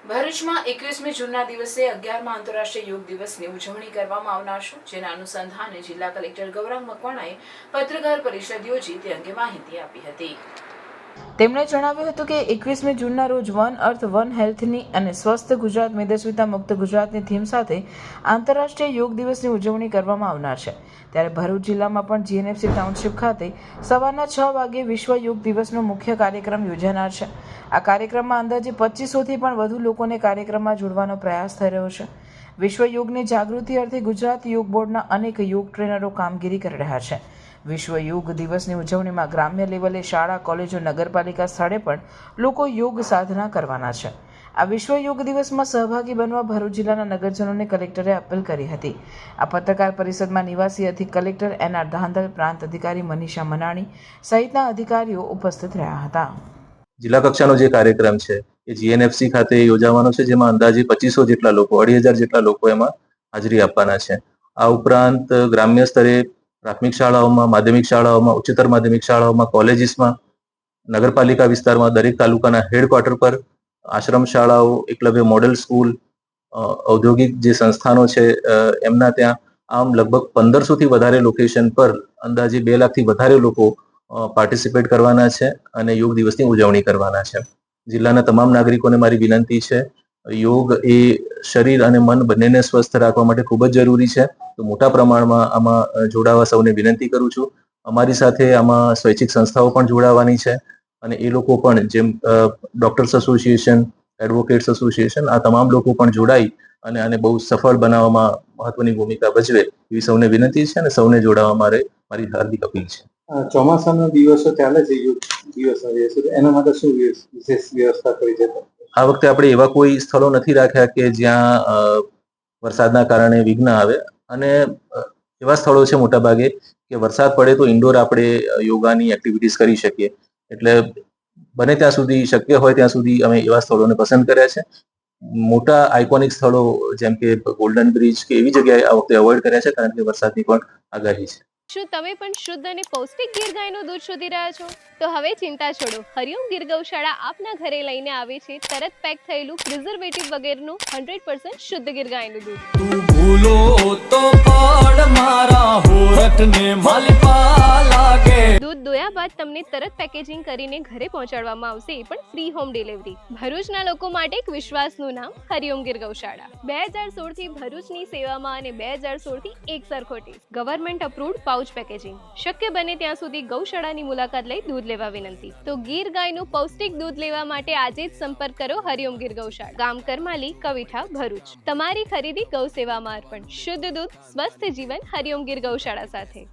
ભરૂચમાં 21મી જૂનના દિવસે 11મા આંતરરાષ્ટ્રીય યોગ દિવસની ઉજવણી કરવામાં આવનાર છે, જેના અનુસંધાને જિલ્લા કલેક્ટર ગૌરાંગ મકવાણાએ પત્રકાર પરિષદ યોજી તે અંગે માહિતી આપી હતી. તેમણે જણાવ્યું હતું કે 21મી જૂનના રોજ વન અર્થ વન હેલ્થની અને સ્વસ્થ ગુજરાત મેદસ્વીતા મુક્ત ગુજરાતની થીમ સાથે આંતરરાષ્ટ્રીય યોગ દિવસની ઉજવણી કરવામાં આવનાર છે. ત્યારે ભરૂચ જિલ્લામાં પણ જીએનએફસી ટાઉનશીપ ખાતે સવારના 6 વાગે વિશ્વ યોગ દિવસનો મુખ્ય કાર્યક્રમ યોજાનાર છે. આ કાર્યક્રમમાં અંદાજે 2500થી પણ વધુ લોકોને કાર્યક્રમમાં જોડવાનો પ્રયાસ થઈ રહ્યો છે. વિશ્વ યોગની જાગૃતિ અર્થે ગુજરાત યોગ બોર્ડના અનેક યોગ ટ્રેનરો કામગીરી કરી રહ્યા છે. વિશ્વ યોગ દિવસની ઉજવણીમાં ગ્રામ્ય લેવલે શાળા, કોલેજો, નગરપાલિકા સ્થળે પણ લોકો યોગ સાધના કરવાના છે. આ વિશ્વ યોગ દિવસમાં સહભાગી બનવા ભરૂચ જિલ્લાના નગરજનોને કલેક્ટરે અપીલ કરી હતી. આ પત્રકાર પરિષદમાં નિવાસી અધિક કલેક્ટર એનઆર ધાંધલ, પ્રાંત અધિકારી મનીષા મનાણી સહિતના અધિકારીઓ ઉપસ્થિત રહ્યા હતા. જિલ્લા કક્ષાનો જે કાર્યક્રમ છે એ જીએનએફસી ખાતે યોજાવાનો છે, જેમાં અંદાજે 2500 જેટલા લોકો, 2500 જેટલા લોકો એમાં હાજરી આપવાના છે. આ ઉપરાંત ગ્રામ્ય સ્તરે પ્રાથમિક શાળાઓમાં, માધ્યમિક શાળાઓમાં, ઉચ્ચતર માધ્યમિક શાળાઓમાં, કોલેજીસમાં, નગરપાલિકા વિસ્તારમાં, દરેક તાલુકાના હેડક્વાર્ટર પર, આશ્રમ શાળાઓ, એકલવ્ય મોડેલ સ્કૂલ, ઔદ્યોગિક જે સંસ્થાનો છે એમના ત્યાં આમ લગભગ 1500થી વધારે લોકેશન પર અંદાજે 2 લાખથી વધારે લોકો પાર્ટિસિપેટ કરવાના છે અને યોગ દિવસની ઉજવણી કરવાના છે. જિલ્લાના તમામ નાગરિકોને મારી વિનંતી છે, યોગ એ શરીર અને મન બંનેને સ્વસ્થ રાખવા માટે ખૂબ જ જરૂરી છે. તો મોટા પ્રમાણમાં આમાં જોડાવા સૌને વિનંતી કરું છું. અમારી સાથે આમાં સ્વૈચ્છિક સંસ્થાઓ પણ જોડાવાની છે અને એ લોકો પણ, જેમ ડોક્ટર્સ એસોસિએશન, એડવોકેટ્સ એસોસિએશન, આ તમામ લોકો પણ જોડાઈ અને આને બહુ સફળ બનાવવામાં મહત્વની ભૂમિકા ભજવે એવી સૌને વિનંતી છે અને સૌને જોડાવા મારી હાર્દિક અપીલ છે. ચોમાસાના દિવસો ચાલે છે, યોગ દિવસના દિવસો, એના માટે શું વિશેષ વ્યવસ્થા કરી છે? આ વખતે આપણે એવા કોઈ સ્થળો નથી રાખ્યા કે જ્યાં વરસાદના કારણે વિઘ્ન આવે, અને એવા સ્થળો છે મોટાભાગે કે વરસાદ પડે તો ઇન્ડોર આપણે યોગાની એક્ટિવિટીઝ કરી શકીએ. એટલે બને ત્યાં સુધી, શક્ય હોય ત્યાં સુધી અમે એવા સ્થળોને પસંદ કર્યા છે. મોટા આઇકોનિક સ્થળો જેમ કે ગોલ્ડન બ્રિજ કે એવી જગ્યાએ આ વખતે અવોઇડ કર્યા છે, કારણ કે વરસાદની પણ આગાહી છે. શું તમે પણ શુદ્ધ અને પૌષ્ટિક ગીર ગાયનું દૂધ શોધી રહ્યા છો? તો હવે ચિંતા છોડો, હરિઓમ ગીર ગૌશાળા આપના ઘરે લઈને આવે છે તરત પેક થયેલું પ્રિઝર્વેટિવ વગરનું 100% શુદ્ધ ગીર ગાયનું દૂધ. તું ભૂલો તો પડ મારા હોરઠને માલપા લાગે. દૂધ દોયા બાદ તમને તરત પેકેજિંગ કરીને ઘરે પહોંચાડવામાં આવશે, એ પણ ફ્રી હોમ ડિલિવરી. ભરૂચના લોકો માટે એક વિશ્વાસનું નામ, હરિઓમ ગીર ગૌશાળા. 2016 થી ભરૂચની સેવામાં અને 2016 થી એક સરખો test. Government approved pouch packaging. શક્ય બને ત્યાં સુધી ગૌશાળાની મુલાકાત લઈ દૂધ લેવા વિનંતી. તો ગીર ગાયનું પૌષ્ટિક દૂધ લેવા માટે આજે જ સંપર્ક કરો હરિઓમ ગીર ગૌશાળા, ગામ કરમાલી, કવિઠા, ભરૂચ. તમારી ખરીદી ગૌ સેવામાં અર્પણ. શુદ્ધ દૂધ, સ્વસ્થ જીવન, હરિઓમ ગીર ગૌશાળા સાથે.